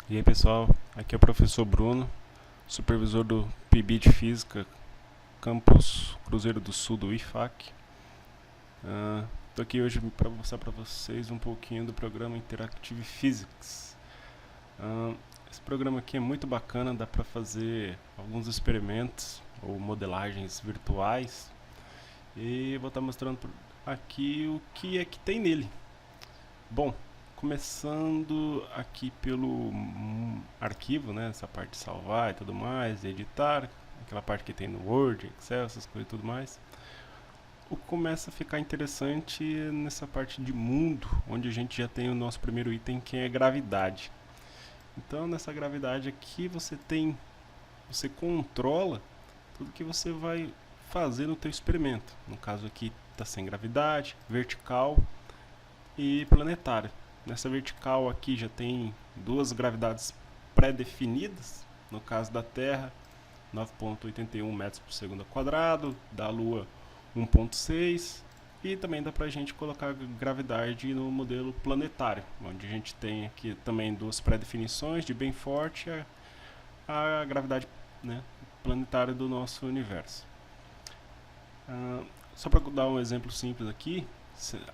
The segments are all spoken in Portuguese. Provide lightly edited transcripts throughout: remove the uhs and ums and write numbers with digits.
E aí pessoal, aqui é o professor Bruno, supervisor do PIB de Física, Campus Cruzeiro do Sul do IFAC. Estou aqui hoje para mostrar para vocês um pouquinho do programa Interactive Physics. Esse programa aqui é muito bacana, dá para fazer alguns experimentos ou modelagens virtuais. E vou estar mostrando aqui o que é que tem nele. Bom, começando aqui pelo arquivo, né, essa parte de salvar e tudo mais, editar, aquela parte que tem no Word, Excel, essas coisas e tudo mais. O que começa a ficar interessante é nessa parte de mundo, onde a gente já tem o nosso primeiro item, que é gravidade. Então, nessa gravidade aqui você controla tudo que você vai fazer no teu experimento. No caso aqui está sem gravidade, vertical e planetária. Nessa vertical aqui já tem duas gravidades pré-definidas. No caso da Terra, 9,81 metros por segundo ao quadrado, da Lua 1,6, e também dá pra gente colocar gravidade no modelo planetário, onde a gente tem aqui também duas pré-definições de bem forte a gravidade, né, planetária do nosso universo. Só para dar um exemplo simples aqui,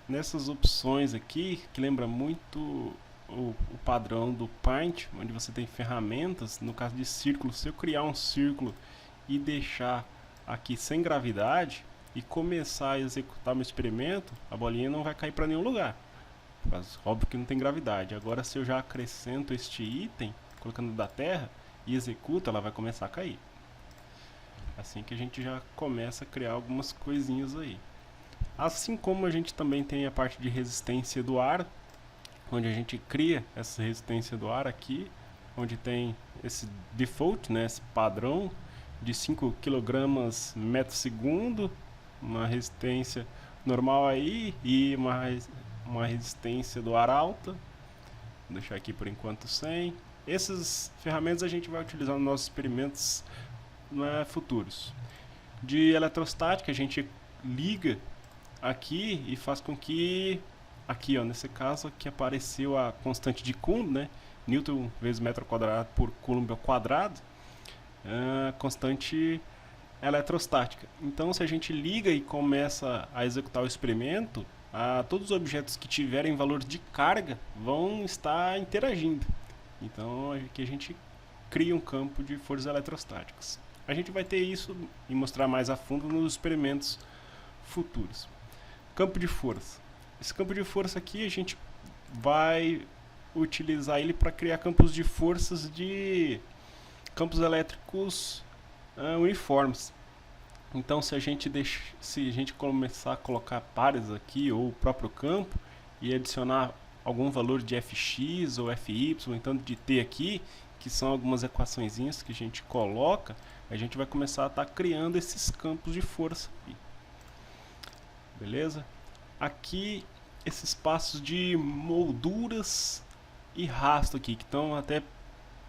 nessas opções aqui, que lembra muito o padrão do Paint, onde você tem ferramentas, no caso de círculo, se eu criar um círculo e deixar aqui sem gravidade e começar a executar meu experimento, a bolinha não vai cair para nenhum lugar. Mas óbvio que não tem gravidade. Agora se eu já acrescento este item, colocando da Terra, e executo, ela vai começar a cair. Assim que a gente já começa a criar algumas coisinhas aí. Assim como a gente também tem a parte de resistência do ar, onde a gente cria essa resistência do ar aqui, onde tem esse default, né, esse padrão de 5 kg metro segundo, uma resistência normal aí e uma resistência do ar alta. Vou deixar aqui por enquanto sem. Essas ferramentas a gente vai utilizar nos nossos experimentos futuros. De eletrostática a gente liga aqui e faz com que aqui, ó, nesse caso aqui apareceu a constante de Coulomb, né? Newton vezes metro quadrado por Coulomb ao quadrado, constante eletrostática. Então, se a gente liga e começa a executar o experimento, todos os objetos que tiverem valor de carga vão estar interagindo. Então, aqui a gente cria um campo de forças eletrostáticas. A gente vai ter isso e mostrar mais a fundo nos experimentos futuros. Campo de força. Esse campo de força aqui a gente vai utilizar ele para criar campos de forças de campos elétricos uniformes. Então se a gente começar a colocar pares aqui ou o próprio campo e adicionar algum valor de fx ou fy, então de t aqui, que são algumas equaçõezinhas que a gente coloca, a gente vai começar a estar criando esses campos de força aqui. Beleza? Aqui esses espaços de molduras e rasto aqui, que estão até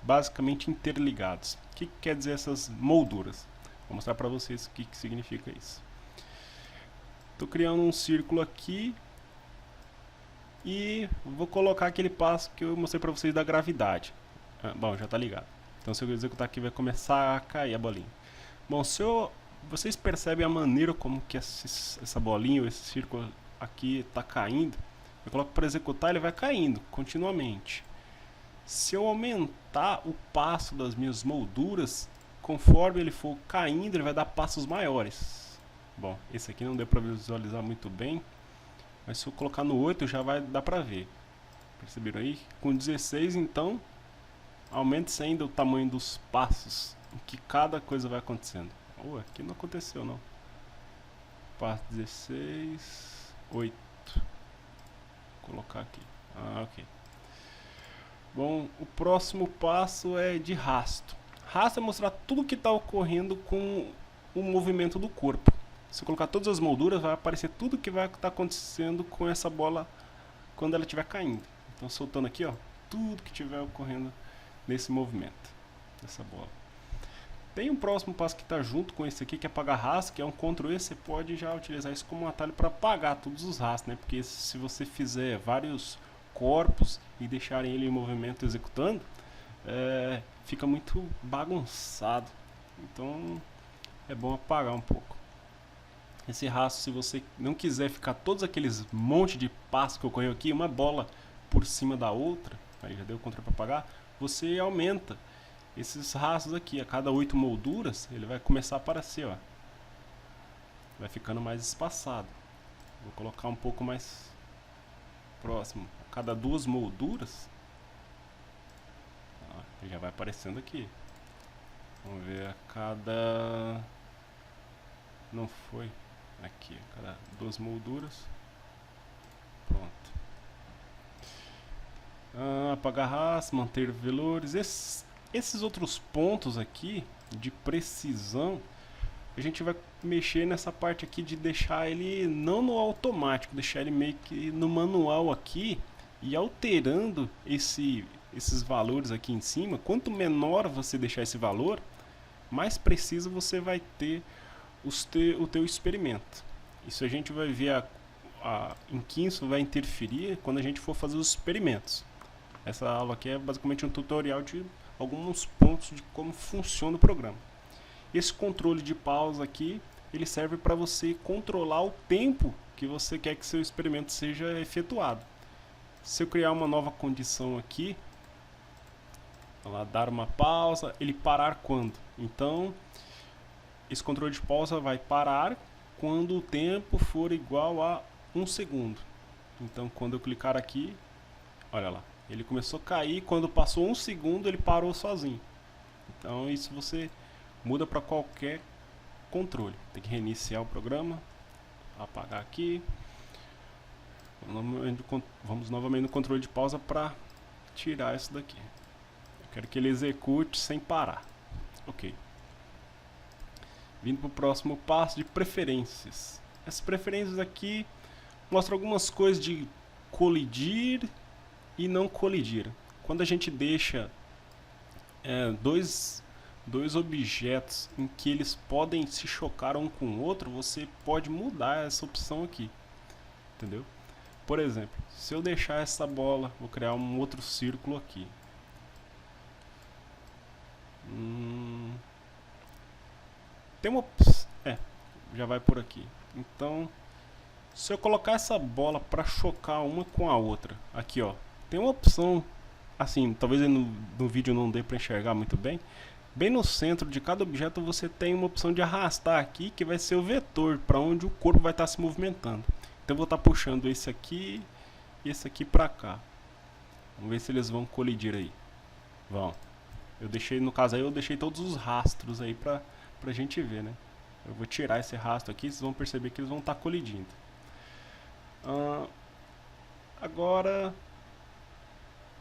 basicamente interligados. O que quer dizer essas molduras? Vou mostrar para vocês o que significa isso. Estou criando um círculo aqui e vou colocar aquele passo que eu mostrei para vocês da gravidade. Bom, já está ligado. Então se eu executar aqui vai começar a cair a bolinha. Bom, vocês percebem a maneira como que essa bolinha ou esse círculo aqui está caindo. Eu coloco para executar, ele vai caindo continuamente. Se eu aumentar o passo das minhas molduras, conforme ele for caindo, ele vai dar passos maiores. Bom, esse aqui não deu para visualizar muito bem, mas se eu colocar no 8 já vai dar para ver. Perceberam aí? Com 16 então, aumente ainda o tamanho dos passos, em que cada coisa vai acontecendo. Aqui não aconteceu não. Passo 16, 8. Vou colocar aqui. Ok. Bom, o próximo passo é de rasto. Rasto é mostrar tudo o que está ocorrendo com o movimento do corpo. Se eu colocar todas as molduras, vai aparecer tudo que vai estar acontecendo com essa bola quando ela estiver caindo. Então, soltando aqui, ó, tudo que estiver ocorrendo nesse movimento dessa bola. Tem um próximo passo que está junto com esse aqui, que é apagar rastro, que é um Ctrl+E. Você pode já utilizar isso como um atalho para apagar todos os rastros, né? Porque se você fizer vários corpos e deixarem ele em movimento executando, fica muito bagunçado. Então é bom apagar um pouco. Esse rastro, se você não quiser ficar todos aqueles monte de passos que ocorreu aqui, uma bola por cima da outra, aí já deu contra para apagar, você aumenta esses rastros aqui. A cada 8 molduras, ele vai começar a aparecer, ó. Vai ficando mais espaçado. Vou colocar um pouco mais próximo. A cada 2 molduras, ó, já vai aparecendo aqui. Vamos ver a cada... Não foi. Aqui, a cada 2 molduras. Pronto. Apagar rastro, manter velores. Esses outros pontos aqui de precisão, a gente vai mexer nessa parte aqui de deixar ele não no automático, deixar ele meio que no manual aqui e alterando esses valores aqui em cima. Quanto menor você deixar esse valor, mais preciso você vai ter o teu experimento. Isso a gente vai ver em que isso vai interferir quando a gente for fazer os experimentos. Essa aula aqui é basicamente um tutorial de alguns pontos de como funciona o programa. Esse controle de pausa aqui, ele serve para você controlar o tempo que você quer que seu experimento seja efetuado. Se eu criar uma nova condição aqui, lá, dar uma pausa, ele parar quando? Então, esse controle de pausa vai parar quando o tempo for igual a 1 segundo. Então, quando eu clicar aqui, olha lá, ele começou a cair, quando passou 1 segundo ele parou sozinho. Então isso você muda para qualquer controle. Tem que reiniciar o programa, apagar aqui. Vamos novamente no controle de pausa para tirar isso daqui. Eu quero que ele execute sem parar. Ok. Vindo para o próximo passo de preferências. Essas preferências aqui mostram algumas coisas de colidir e não colidir. Quando a gente deixa dois objetos em que eles podem se chocar um com o outro, você pode mudar essa opção aqui, entendeu? Por exemplo, se eu deixar essa bola, vou criar um outro círculo aqui. Tem uma já vai por aqui. Então, se eu colocar essa bola para chocar uma com a outra, aqui ó, tem uma opção, assim, talvez no vídeo não dê para enxergar muito bem. Bem no centro de cada objeto você tem uma opção de arrastar aqui, que vai ser o vetor, para onde o corpo vai estar se movimentando. Então eu vou estar puxando esse aqui e esse aqui para cá. Vamos ver se eles vão colidir aí. Vão. Eu deixei, no caso aí, eu deixei todos os rastros aí pra gente ver, né? Eu vou tirar esse rastro aqui, vocês vão perceber que eles vão estar colidindo. Agora,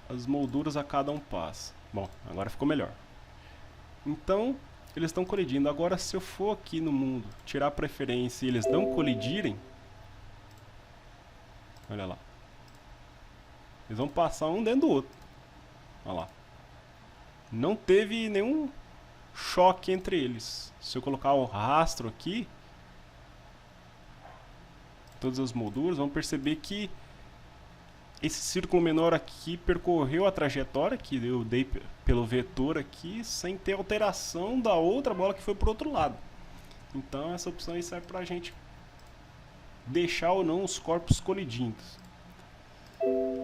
as molduras a cada um passo. Bom, agora ficou melhor. Então, eles estão colidindo. Agora, se eu for aqui no mundo, tirar a preferência e eles não colidirem, olha lá. Eles vão passar um dentro do outro. Olha lá. Não teve nenhum choque entre eles. Se eu colocar o rastro aqui, todas as molduras, vão perceber que esse círculo menor aqui percorreu a trajetória que eu dei pelo vetor aqui, sem ter alteração da outra bola que foi para o outro lado. Então essa opção aí serve para a gente deixar ou não os corpos colidindo.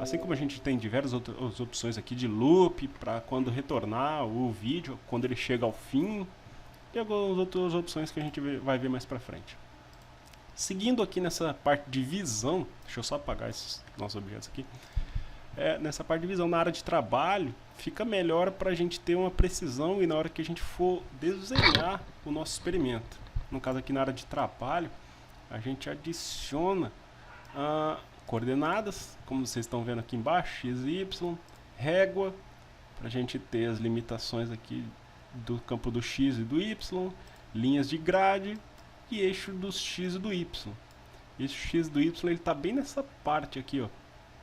Assim como a gente tem diversas outras opções aqui de loop, para quando retornar o vídeo, quando ele chega ao fim, e algumas outras opções que a gente vai ver mais para frente. Seguindo aqui nessa parte de visão, deixa eu só apagar esses nossos objetos aqui. Nessa parte de visão, na área de trabalho, fica melhor para a gente ter uma precisão e na hora que a gente for desenhar o nosso experimento. No caso aqui na área de trabalho, a gente adiciona coordenadas, como vocês estão vendo aqui embaixo, x e y, régua, para a gente ter as limitações aqui do campo do x e do y, linhas de grade e eixo dos x e do y. Esse x do y está bem nessa parte aqui, ó,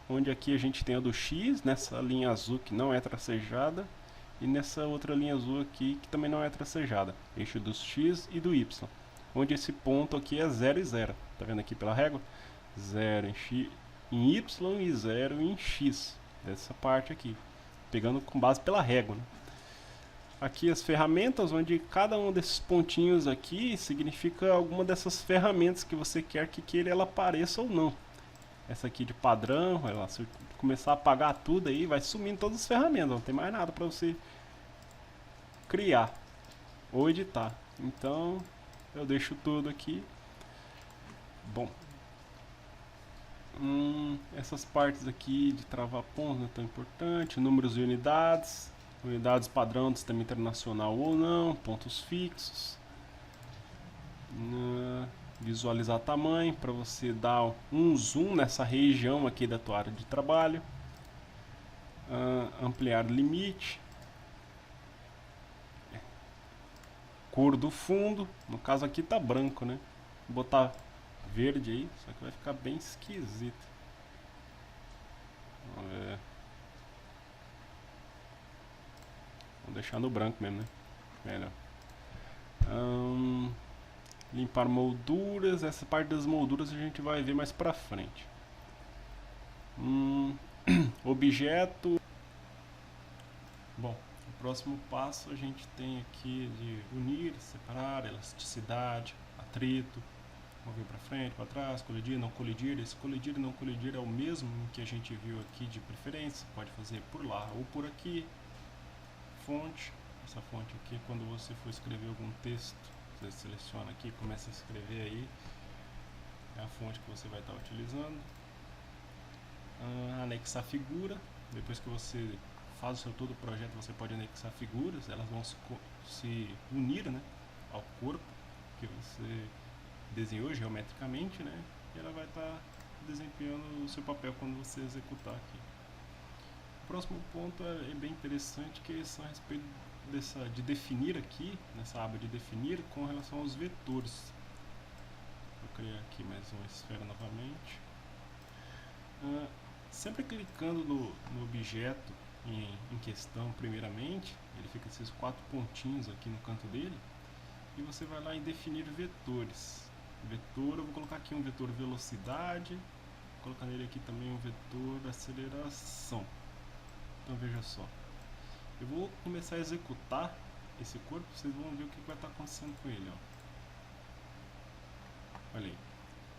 onde aqui a gente tem a do x, nessa linha azul que não é tracejada, e nessa outra linha azul aqui que também não é tracejada, eixo dos x e do y, onde esse ponto aqui é 0 e 0, tá vendo aqui pela régua? 0 em y e 0 em x, dessa parte aqui. pegando com base pela régua, né? Aqui as ferramentas, onde cada um desses pontinhos aqui significa alguma dessas ferramentas que você quer que ela apareça ou não. Essa aqui de padrão, olha lá, se eu começar a apagar tudo aí, vai sumindo todas as ferramentas, não tem mais nada para você criar ou editar. Então eu deixo tudo aqui. Bom, essas partes aqui de travar pontos não é tão importante. Números e unidades, unidades padrão do sistema internacional ou não, pontos fixos. Visualizar tamanho para você dar um zoom nessa região aqui da tua área de trabalho. Ampliar limite. Cor do fundo, no caso aqui tá branco, né? Vou botar verde aí, só que vai ficar bem esquisito. Vamos ver. Vou deixar no branco mesmo, né? Melhor. Limpar molduras. Essa parte das molduras a gente vai ver mais pra frente. Objeto. Bom, o próximo passo a gente tem aqui de unir, separar, elasticidade, atrito, mover para frente, para trás, colidir, não colidir. Esse colidir e não colidir é o mesmo que a gente viu aqui de preferência. Pode fazer por lá ou por aqui. Fonte. Essa fonte aqui, quando você for escrever algum texto, você seleciona aqui, começa a escrever aí. É a fonte que você vai estar utilizando. Anexar figura. Depois que você faz o seu todo o projeto, você pode anexar figuras. Elas vão se unir, né, ao corpo que você desenhou geometricamente, né? E ela vai estar desempenhando o seu papel quando você executar aqui. O próximo ponto é bem interessante, que são a respeito de definir aqui, nessa aba de definir, com relação aos vetores. Vou criar aqui mais uma esfera novamente. Sempre clicando no objeto em questão, primeiramente, ele fica esses 4 pontinhos aqui no canto dele, e você vai lá em definir vetores. Vetor, eu vou colocar aqui um vetor velocidade, vou colocar nele aqui também um vetor aceleração. Então veja só, eu vou começar a executar esse corpo, vocês vão ver o que vai estar acontecendo com ele, ó. Olha aí,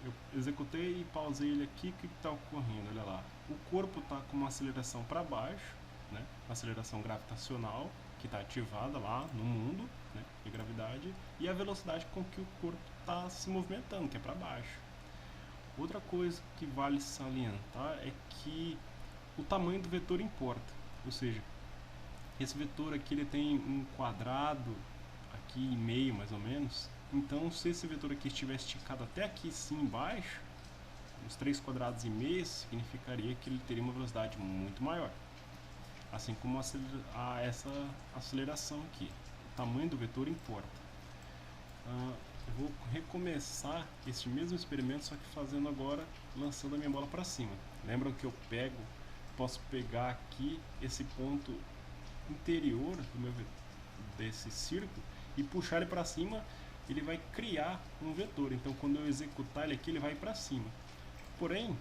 eu executei e pausei ele aqui, o que está ocorrendo? Olha lá, o corpo está com uma aceleração para baixo, né? Uma aceleração gravitacional que está ativada lá no mundo, né, de gravidade, e a velocidade com que o corpo está se movimentando, que é para baixo. Outra coisa que vale salientar é que o tamanho do vetor importa, ou seja, esse vetor aqui ele tem um quadrado aqui e meio mais ou menos. Então, se esse vetor aqui estiver esticado até aqui sim embaixo, uns 3 quadrados e meio, significaria que ele teria uma velocidade muito maior. Assim como essa aceleração aqui. O tamanho do vetor importa. Eu vou recomeçar este mesmo experimento, só que fazendo agora, lançando a minha bola para cima. Lembram que eu posso pegar aqui esse ponto interior desse círculo e puxar ele para cima, ele vai criar um vetor. Então quando eu executar ele aqui, ele vai para cima. Porém,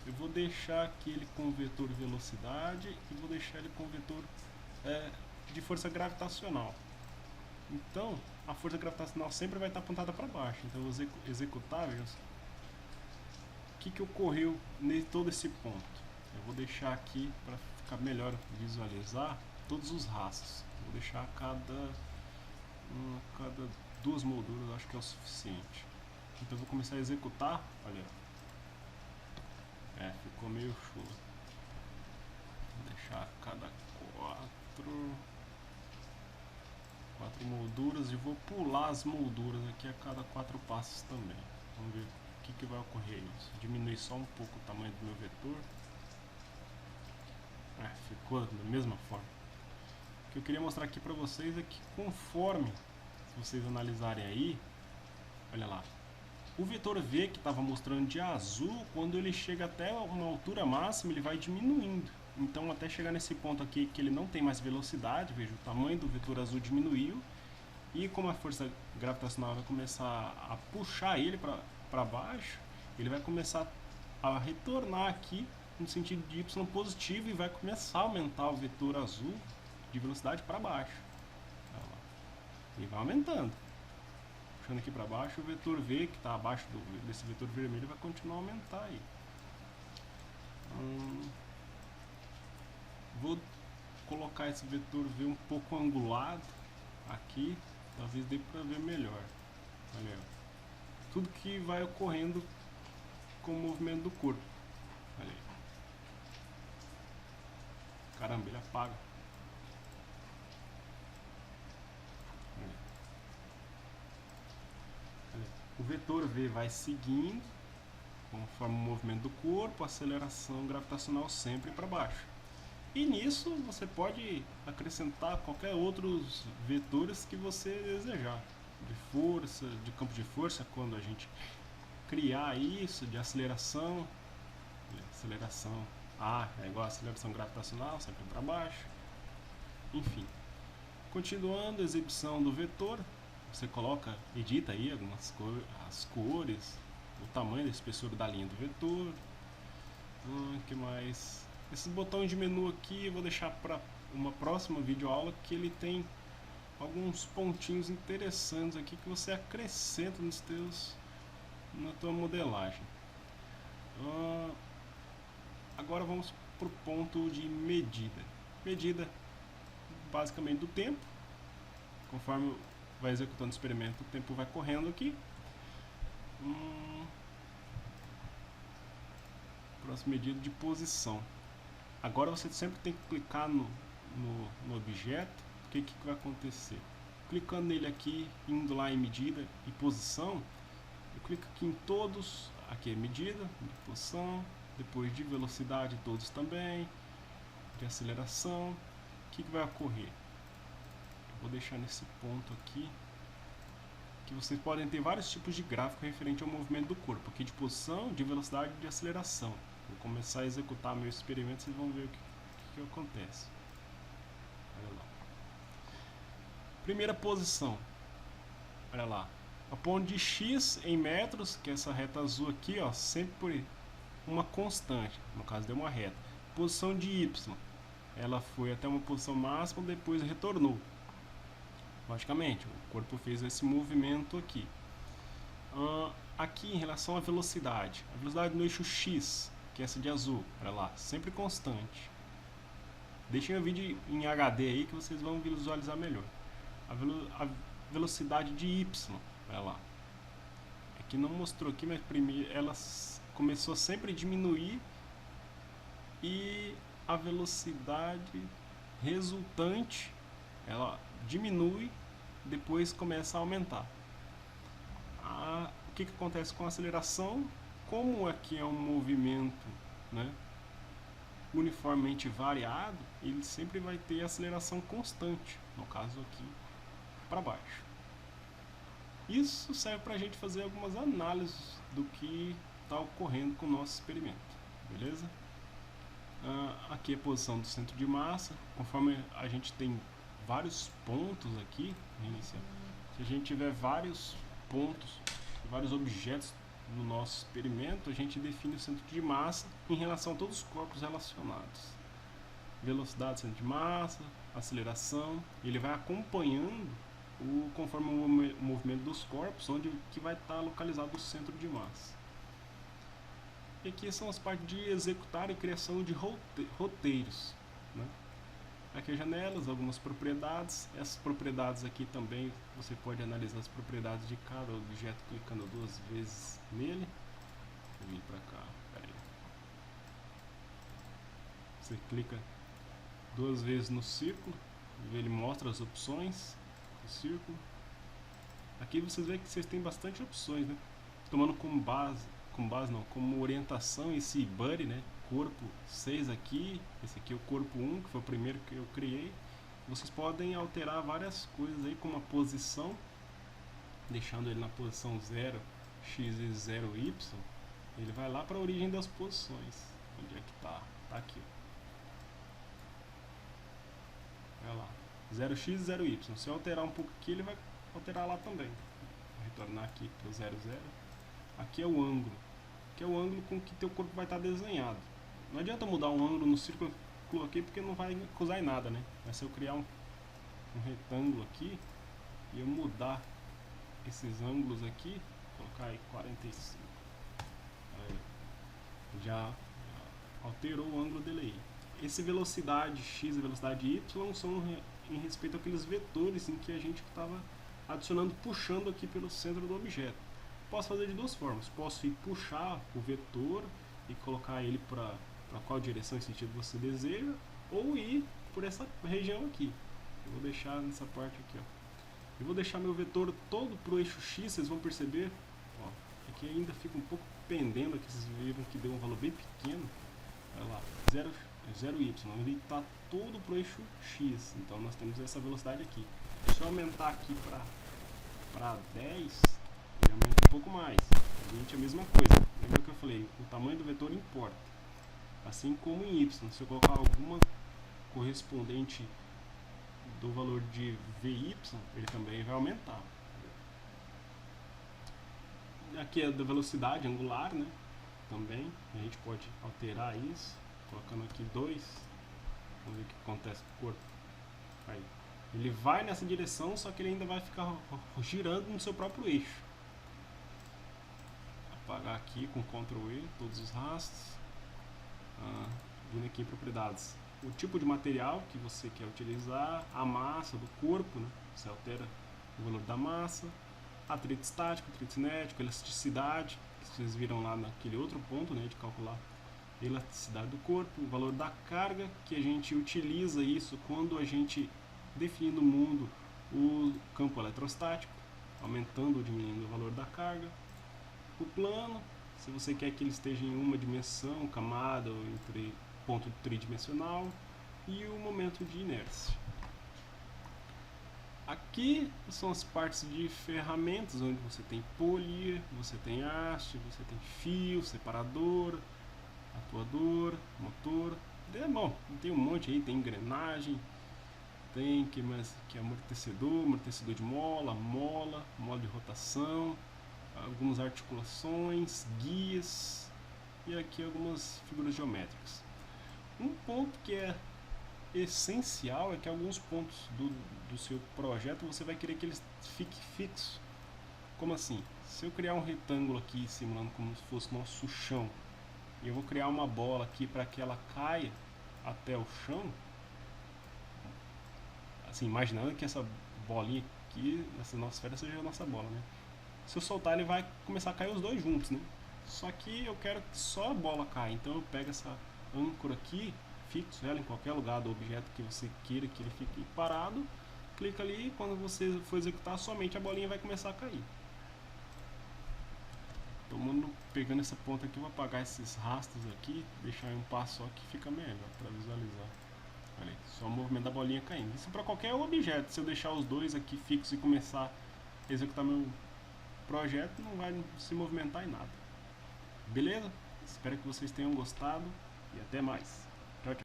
eu vou deixar aqui ele com vetor velocidade e vou deixar ele com vetor de força gravitacional. Então, a força gravitacional sempre vai estar apontada para baixo. Então eu vou executar, veja só. O que ocorreu em todo esse ponto? Eu vou deixar aqui para ficar melhor visualizar todos os rastros. Vou deixar cada 2 molduras, acho que é o suficiente. Então eu vou começar a executar, olha. Ficou meio chulo. Vou deixar cada 4 molduras e vou pular as molduras aqui a cada 4 passos também. Vamos ver o que vai ocorrer isso. Diminuir só um pouco o tamanho do meu vetor. Ficou da mesma forma. O que eu queria mostrar aqui para vocês é que conforme vocês analisarem aí, olha lá, o vetor V que estava mostrando de azul, quando ele chega até uma altura máxima, ele vai diminuindo. Então até chegar nesse ponto aqui que ele não tem mais velocidade, veja, o tamanho do vetor azul diminuiu, e como a força gravitacional vai começar a puxar ele para baixo, ele vai começar a retornar aqui no sentido de y positivo e vai começar a aumentar o vetor azul de velocidade para baixo. E vai aumentando. Puxando aqui para baixo, o vetor V, que está abaixo desse vetor vermelho, vai continuar a aumentar aí. Vou colocar esse vetor V um pouco angulado aqui, talvez dê para ver melhor. Olha aí, tudo que vai ocorrendo com o movimento do corpo. Olha aí. Caramba, ele apaga. Olha aí. O vetor V vai seguindo conforme o movimento do corpo, a aceleração gravitacional sempre para baixo. E nisso você pode acrescentar qualquer outros vetores que você desejar, de força, de campo de força, quando a gente criar isso, de aceleração, A é igual a aceleração gravitacional, sempre para baixo, enfim. Continuando a exibição do vetor, você edita aí as cores, o tamanho da espessura da linha do vetor, que mais? Esses botões de menu aqui eu vou deixar para uma próxima videoaula, que ele tem alguns pontinhos interessantes aqui que você acrescenta na tua modelagem. Agora vamos para o ponto de medida. Medida basicamente do tempo. Conforme vai executando o experimento, o tempo vai correndo aqui. Próxima medida de posição. Agora você sempre tem que clicar no objeto. O que vai acontecer? Clicando nele aqui, indo lá em medida e posição, eu clico aqui em todos, aqui é medida, posição, depois de velocidade todos também, de aceleração. O que vai ocorrer? Eu vou deixar nesse ponto aqui, que vocês podem ter vários tipos de gráfico referente ao movimento do corpo, aqui de posição, de velocidade e de aceleração. Vou começar a executar meu experimento, vocês vão ver o que acontece. Olha lá. Primeira posição. Olha lá. A ponto de x em metros, que é essa reta azul aqui, ó, sempre uma constante. No caso, deu uma reta. Posição de y. Ela foi até uma posição máxima, depois retornou. Logicamente, o corpo fez esse movimento aqui. Aqui, em relação à velocidade. A velocidade no eixo x, que é essa de azul, olha lá, sempre constante. Deixem o vídeo em HD aí que vocês vão visualizar melhor. A velocidade de y, olha lá. Aqui não mostrou aqui, mas primeiro ela começou sempre a diminuir e a velocidade resultante ela diminui, depois começa a aumentar. O que acontece com a aceleração? Como aqui é um movimento, né, uniformemente variado, ele sempre vai ter aceleração constante, no caso aqui para baixo. Isso serve para a gente fazer algumas análises do que está ocorrendo com o nosso experimento, beleza? Aqui é a posição do centro de massa. Conforme a gente tem vários pontos aqui, se a gente tiver vários pontos, vários objetos no nosso experimento, a gente define o centro de massa em relação a todos os corpos relacionados. Velocidade, centro de massa, aceleração, ele vai acompanhando conforme o movimento dos corpos, onde que vai estar localizado o centro de massa. E aqui são as partes de executar e criação de roteiros, né? Aqui as janelas, algumas propriedades. Essas propriedades aqui também você pode analisar as propriedades de cada objeto clicando 2 vezes nele. Vou vir para cá, peraí. Você clica 2 vezes no círculo, ele mostra as opções do círculo. Aqui vocês veem que vocês têm bastante opções, né? Tomando como como orientação esse buddy, né? Corpo 6 aqui, esse aqui é o corpo 1, que foi o primeiro que eu criei. Vocês podem alterar várias coisas aí, como a posição, deixando ele na posição 0, x e 0, y. Ele vai lá para a origem das posições. Onde é que tá? Tá aqui, ó. Olha lá, 0x e 0y. Se eu alterar um pouco aqui, ele vai alterar lá também. Vou retornar aqui para o 0, 0. Aqui é o ângulo, que é o ângulo com que teu corpo vai estar desenhado. Não adianta mudar um ângulo no círculo aqui porque não vai acusar em nada, né? Mas se eu criar um retângulo aqui e eu mudar esses ângulos aqui, colocar aí 45, aí, já alterou o ângulo dele aí. Esse velocidade x e velocidade y são em respeito àqueles vetores em que a gente estava adicionando, puxando aqui pelo centro do objeto. Posso fazer de duas formas. Posso ir puxar o vetor e colocar ele para qual direção e sentido você deseja, ou ir por essa região aqui. Eu vou deixar nessa parte aqui, ó. Eu vou deixar meu vetor todo para o eixo x, vocês vão perceber, ó, aqui ainda fica um pouco pendendo, aqui vocês viram que deu um valor bem pequeno. Olha lá, 0y, ele está todo para o eixo x, então nós temos essa velocidade aqui. Se eu aumentar aqui para 10, ele aumenta um pouco mais. 20 é a mesma coisa. Lembra que eu falei, o tamanho do vetor importa. Assim como em y, se eu colocar alguma correspondente do valor de VY, ele também vai aumentar. Aqui é da velocidade angular, né? Também a gente pode alterar isso, colocando aqui 2. Vamos ver o que acontece com o corpo. Aí. Ele vai nessa direção, só que ele ainda vai ficar girando no seu próprio eixo. Apagar aqui com Ctrl E todos os rastros. Vindo aqui em propriedades, o tipo de material que você quer utilizar, a massa do corpo, né? Você altera o valor da massa, atrito estático, atrito cinético, elasticidade, que vocês viram lá naquele outro ponto, né, de calcular a elasticidade do corpo, o valor da carga, que a gente utiliza isso quando a gente define no mundo o campo eletrostático, aumentando ou diminuindo o valor da carga, o plano, se você quer que ele esteja em uma dimensão, camada ou entre ponto tridimensional, e o momento de inércia. Aqui são as partes de ferramentas, onde você tem polir, você tem haste, você tem fio, separador, atuador, motor. Bom, tem um monte aí, tem engrenagem, tem que é amortecedor de mola, mola de rotação, algumas articulações, guias e aqui algumas figuras geométricas. Um ponto que é essencial é que alguns pontos do seu projeto você vai querer que eles fiquem fixos. Como assim? Se eu criar um retângulo aqui simulando como se fosse nosso chão e eu vou criar uma bola aqui para que ela caia até o chão, assim, imaginando que essa bolinha aqui, essa nossa esfera seja a nossa bola, né? Se eu soltar ele vai começar a cair os dois juntos, né? Só que eu quero que só a bola caia, então eu pego essa âncora aqui, fixo ela em qualquer lugar do objeto que você queira que ele fique parado, clica ali e quando você for executar somente a bolinha vai começar a cair. Pegando essa ponta aqui, eu vou apagar esses rastros aqui, deixar em um passo só que fica melhor para visualizar. Olha aí, só o movimento da bolinha caindo. Isso para qualquer objeto, se eu deixar os dois aqui fixos e começar a executar meu projeto, não vai se movimentar em nada. Beleza? Espero que vocês tenham gostado e até mais.